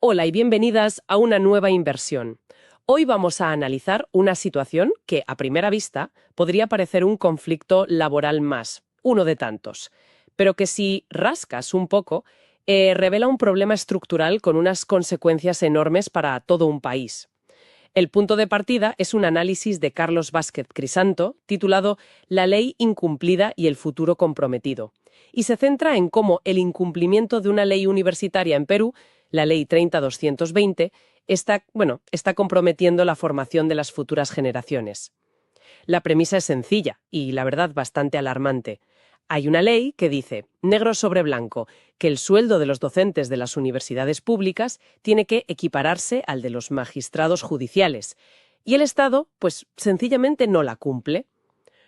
Hola y bienvenidas a una nueva inversión. Hoy vamos a analizar una situación que, a primera vista, podría parecer un conflicto laboral más, uno de tantos, pero que si rascas un poco, revela un problema estructural con unas consecuencias enormes para todo un país. El punto de partida es un análisis de Carlos Vázquez Crisanto titulado La ley incumplida y el futuro comprometido, y se centra en cómo el incumplimiento de una ley universitaria en Perú, la Ley 30-220, está comprometiendo la formación de las futuras generaciones. La premisa es sencilla y, la verdad, bastante alarmante. Hay una ley que dice, negro sobre blanco, que el sueldo de los docentes de las universidades públicas tiene que equipararse al de los magistrados judiciales. Y el Estado, pues, sencillamente no la cumple.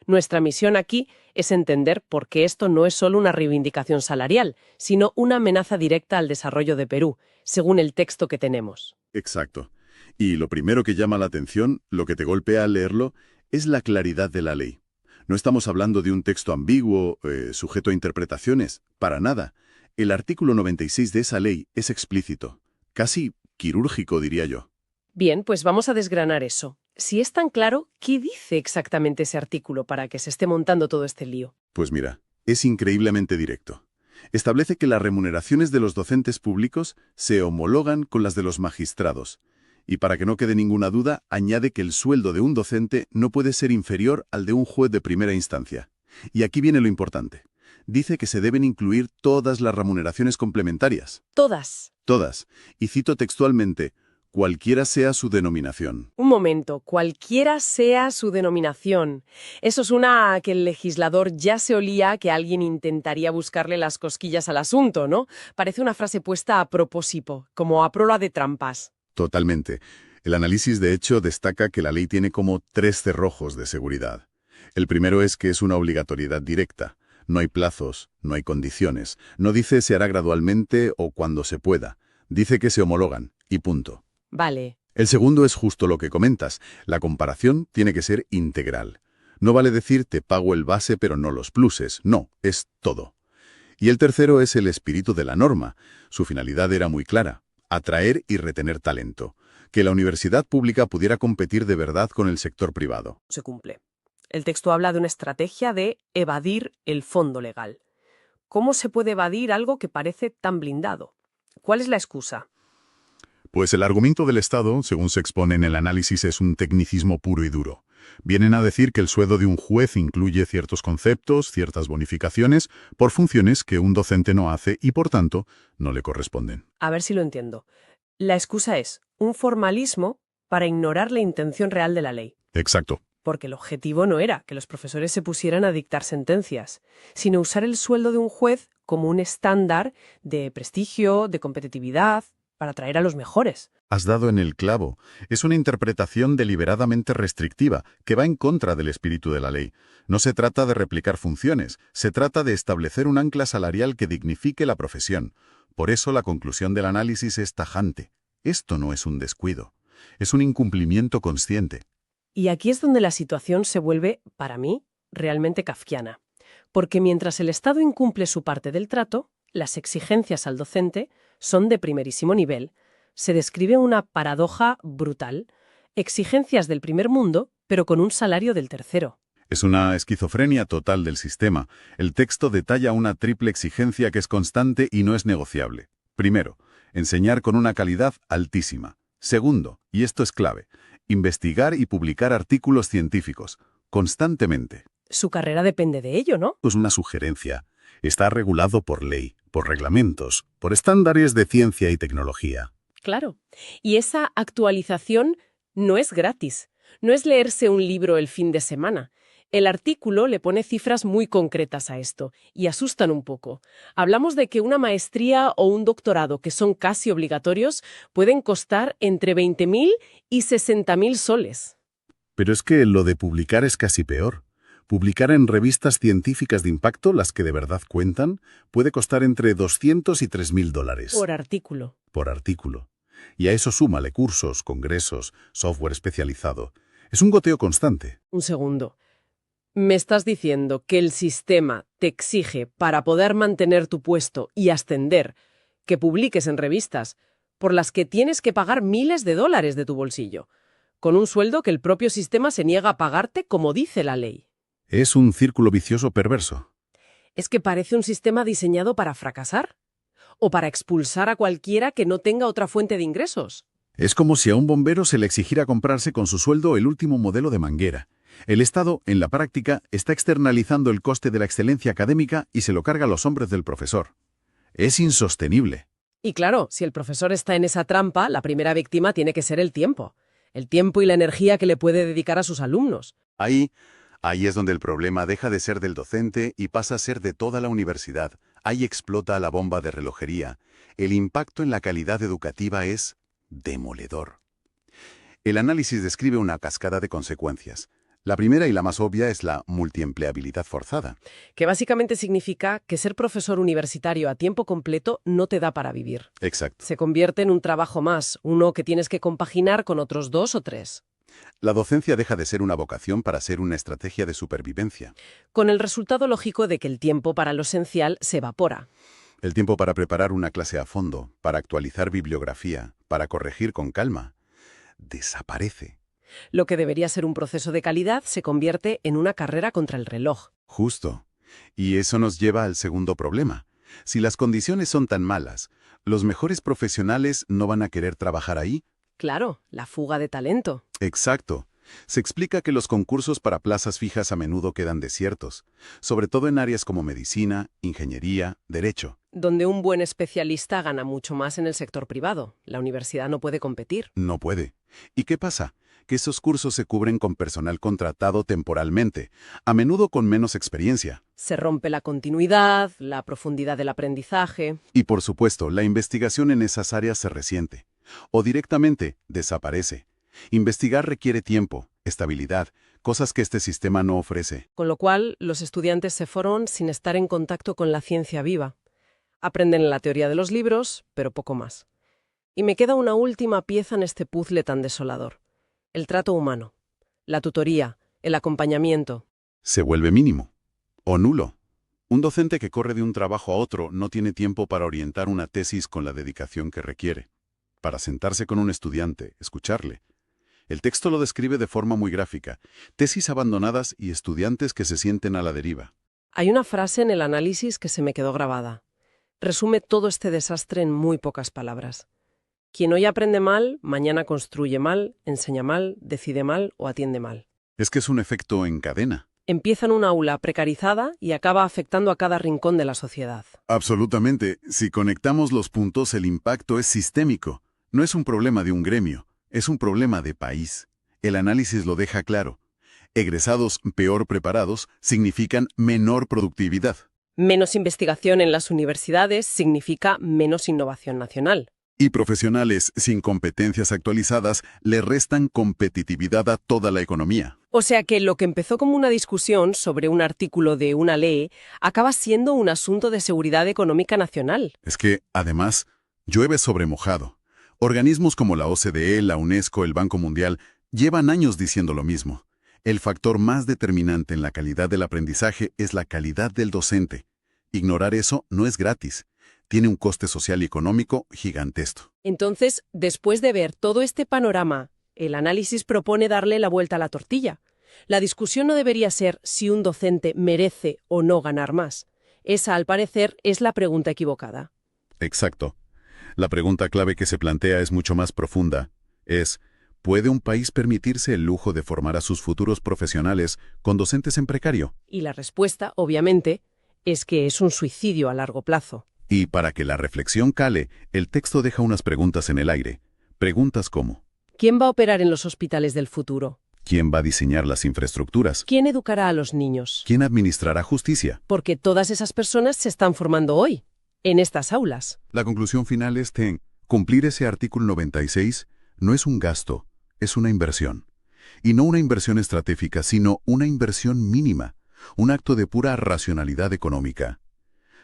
Nuestra misión aquí es entender por qué esto no es solo una reivindicación salarial, sino una amenaza directa al desarrollo de Perú, según el texto que tenemos. Exacto. Y lo primero que llama la atención, lo que te golpea al leerlo, es la claridad de la ley. No estamos hablando de un texto ambiguo, sujeto a interpretaciones, para nada. El artículo 96 de esa ley es explícito, casi quirúrgico, diría yo. Bien, pues vamos a desgranar eso. Si es tan claro, ¿qué dice exactamente ese artículo para que se esté montando todo este lío? Pues mira, es increíblemente directo. Establece que las remuneraciones de los docentes públicos se homologan con las de los magistrados. Y para que no quede ninguna duda, añade que el sueldo de un docente no puede ser inferior al de un juez de primera instancia. Y aquí viene lo importante. Dice que se deben incluir todas las remuneraciones complementarias. Todas. Todas. Y cito textualmente, cualquiera sea su denominación. Un momento, cualquiera sea su denominación. Eso suena a que el legislador ya se olía que alguien intentaría buscarle las cosquillas al asunto, ¿no? Parece una frase puesta a propósito, como a prueba de trampas. Totalmente. El análisis, de hecho, destaca que la ley tiene como 3 cerrojos de seguridad. El primero es que es una obligatoriedad directa. No hay plazos, no hay condiciones. No dice se hará gradualmente o cuando se pueda. Dice que se homologan, y punto. Vale. El segundo es justo lo que comentas. La comparación tiene que ser integral. No vale decir te pago el base pero no los pluses. No, es todo. Y el tercero es el espíritu de la norma. Su finalidad era muy clara: atraer y retener talento. Que la universidad pública pudiera competir de verdad con el sector privado. Se cumple. El texto habla de una estrategia de evadir el fondo legal. ¿Cómo se puede evadir algo que parece tan blindado? ¿Cuál es la excusa? Pues el argumento del Estado, según se expone en el análisis, es un tecnicismo puro y duro. Vienen a decir que el sueldo de un juez incluye ciertos conceptos, ciertas bonificaciones, por funciones que un docente no hace y, por tanto, no le corresponden. A ver si lo entiendo. La excusa es un formalismo para ignorar la intención real de la ley. Exacto. Porque el objetivo no era que los profesores se pusieran a dictar sentencias, sino usar el sueldo de un juez como un estándar de prestigio, de competitividad, para atraer a los mejores. Has dado en el clavo. Es una interpretación deliberadamente restrictiva, que va en contra del espíritu de la ley. No se trata de replicar funciones, se trata de establecer un ancla salarial que dignifique la profesión. Por eso la conclusión del análisis es tajante. Esto no es un descuido, es un incumplimiento consciente. Y aquí es donde la situación se vuelve, para mí, realmente kafkiana. Porque mientras el Estado incumple su parte del trato, las exigencias al docente son de primerísimo nivel. Se describe una paradoja brutal. Exigencias del primer mundo, pero con un salario del tercero. Es una esquizofrenia total del sistema. El texto detalla una triple exigencia que es constante y no es negociable. Primero, enseñar con una calidad altísima. Segundo, y esto es clave, investigar y publicar artículos científicos, constantemente. Su carrera depende de ello, ¿no? Es una sugerencia. Está regulado por ley, por reglamentos, por estándares de ciencia y tecnología. Claro. Y esa actualización no es gratis. No es leerse un libro el fin de semana. El artículo le pone cifras muy concretas a esto y asustan un poco. Hablamos de que una maestría o un doctorado, que son casi obligatorios, pueden costar entre 20.000 y 60.000 soles. Pero es que lo de publicar es casi peor. Publicar en revistas científicas de impacto, las que de verdad cuentan, puede costar entre 200 y 3.000 dólares. Por artículo. Por artículo. Y a eso súmale cursos, congresos, software especializado. Es un goteo constante. Un segundo. ¿Me estás diciendo que el sistema te exige, para poder mantener tu puesto y ascender, que publiques en revistas por las que tienes que pagar miles de dólares de tu bolsillo, con un sueldo que el propio sistema se niega a pagarte como dice la ley. Es un círculo vicioso perverso. ¿Es que parece un sistema diseñado para fracasar? ¿O para expulsar a cualquiera que no tenga otra fuente de ingresos? Es como si a un bombero se le exigiera comprarse con su sueldo el último modelo de manguera. El Estado, en la práctica, está externalizando el coste de la excelencia académica y se lo carga a los hombres del profesor. Es insostenible. Y claro, si el profesor está en esa trampa, la primera víctima tiene que ser el tiempo. El tiempo y la energía que le puede dedicar a sus alumnos. Ahí es donde el problema deja de ser del docente y pasa a ser de toda la universidad. Ahí explota la bomba de relojería. El impacto en la calidad educativa es demoledor. El análisis describe una cascada de consecuencias. La primera y la más obvia es la multiempleabilidad forzada. Que básicamente significa que ser profesor universitario a tiempo completo no te da para vivir. Exacto. Se convierte en un trabajo más, uno que tienes que compaginar con otros 2 o 3. La docencia deja de ser una vocación para ser una estrategia de supervivencia. Con el resultado lógico de que el tiempo para lo esencial se evapora. El tiempo para preparar una clase a fondo, para actualizar bibliografía, para corregir con calma, desaparece. Lo que debería ser un proceso de calidad se convierte en una carrera contra el reloj. Justo. Y eso nos lleva al segundo problema. Si las condiciones son tan malas, ¿los mejores profesionales no van a querer trabajar ahí? Claro, la fuga de talento. Exacto. Se explica que los concursos para plazas fijas a menudo quedan desiertos, sobre todo en áreas como medicina, ingeniería, derecho. Donde un buen especialista gana mucho más en el sector privado. La universidad no puede competir. No puede. ¿Y qué pasa? Que esos cursos se cubren con personal contratado temporalmente, a menudo con menos experiencia. Se rompe la continuidad, la profundidad del aprendizaje. Y por supuesto, la investigación en esas áreas se resiente. O directamente desaparece. Investigar requiere tiempo, estabilidad, cosas que este sistema no ofrece. Con lo cual, los estudiantes se forman sin estar en contacto con la ciencia viva. Aprenden la teoría de los libros, pero poco más. Y me queda una última pieza en este puzzle tan desolador. El trato humano, la tutoría, el acompañamiento. Se vuelve mínimo. O nulo. Un docente que corre de un trabajo a otro no tiene tiempo para orientar una tesis con la dedicación que requiere. Para sentarse con un estudiante, escucharle. El texto lo describe de forma muy gráfica. Tesis abandonadas y estudiantes que se sienten a la deriva. Hay una frase en el análisis que se me quedó grabada. Resume todo este desastre en muy pocas palabras. Quien hoy aprende mal, mañana construye mal, enseña mal, decide mal o atiende mal. Es que es un efecto en cadena. Empieza en un aula precarizada y acaba afectando a cada rincón de la sociedad. Absolutamente. Si conectamos los puntos, el impacto es sistémico. No es un problema de un gremio, es un problema de país. El análisis lo deja claro. Egresados peor preparados significan menor productividad. Menos investigación en las universidades significa menos innovación nacional. Y profesionales sin competencias actualizadas le restan competitividad a toda la economía. O sea que lo que empezó como una discusión sobre un artículo de una ley acaba siendo un asunto de seguridad económica nacional. Es que, además, llueve sobre mojado. Organismos como la OCDE, la UNESCO, el Banco Mundial, llevan años diciendo lo mismo. El factor más determinante en la calidad del aprendizaje es la calidad del docente. Ignorar eso no es gratis. Tiene un coste social y económico gigantesco. Entonces, después de ver todo este panorama, el análisis propone darle la vuelta a la tortilla. La discusión no debería ser si un docente merece o no ganar más. Esa, al parecer, es la pregunta equivocada. Exacto. La pregunta clave que se plantea es mucho más profunda. ¿Puede un país permitirse el lujo de formar a sus futuros profesionales con docentes en precario? Y la respuesta, obviamente, es que es un suicidio a largo plazo. Y para que la reflexión cale, el texto deja unas preguntas en el aire. Preguntas como: ¿quién va a operar en los hospitales del futuro? ¿quién va a diseñar las infraestructuras? ¿Quién educará a los niños? ¿Quién administrará justicia? Porque todas esas personas se están formando hoy, en estas aulas. La conclusión final es que cumplir ese artículo 96 no es un gasto, es una inversión. Y no una inversión estratégica, sino una inversión mínima, un acto de pura racionalidad económica.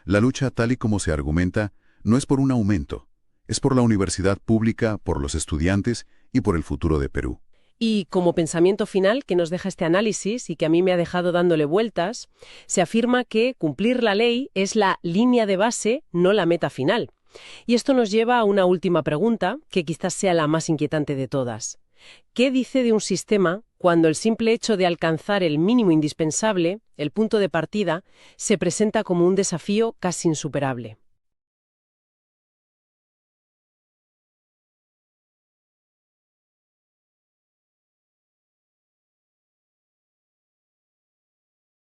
La lucha, tal y como se argumenta, no es por un aumento, es por la universidad pública, por los estudiantes y por el futuro de Perú. Y como pensamiento final que nos deja este análisis y que a mí me ha dejado dándole vueltas, se afirma que cumplir la ley es la línea de base, no la meta final. Y esto nos lleva a una última pregunta, que quizás sea la más inquietante de todas. ¿Qué dice de un sistema cuando el simple hecho de alcanzar el mínimo indispensable, el punto de partida, se presenta como un desafío casi insuperable?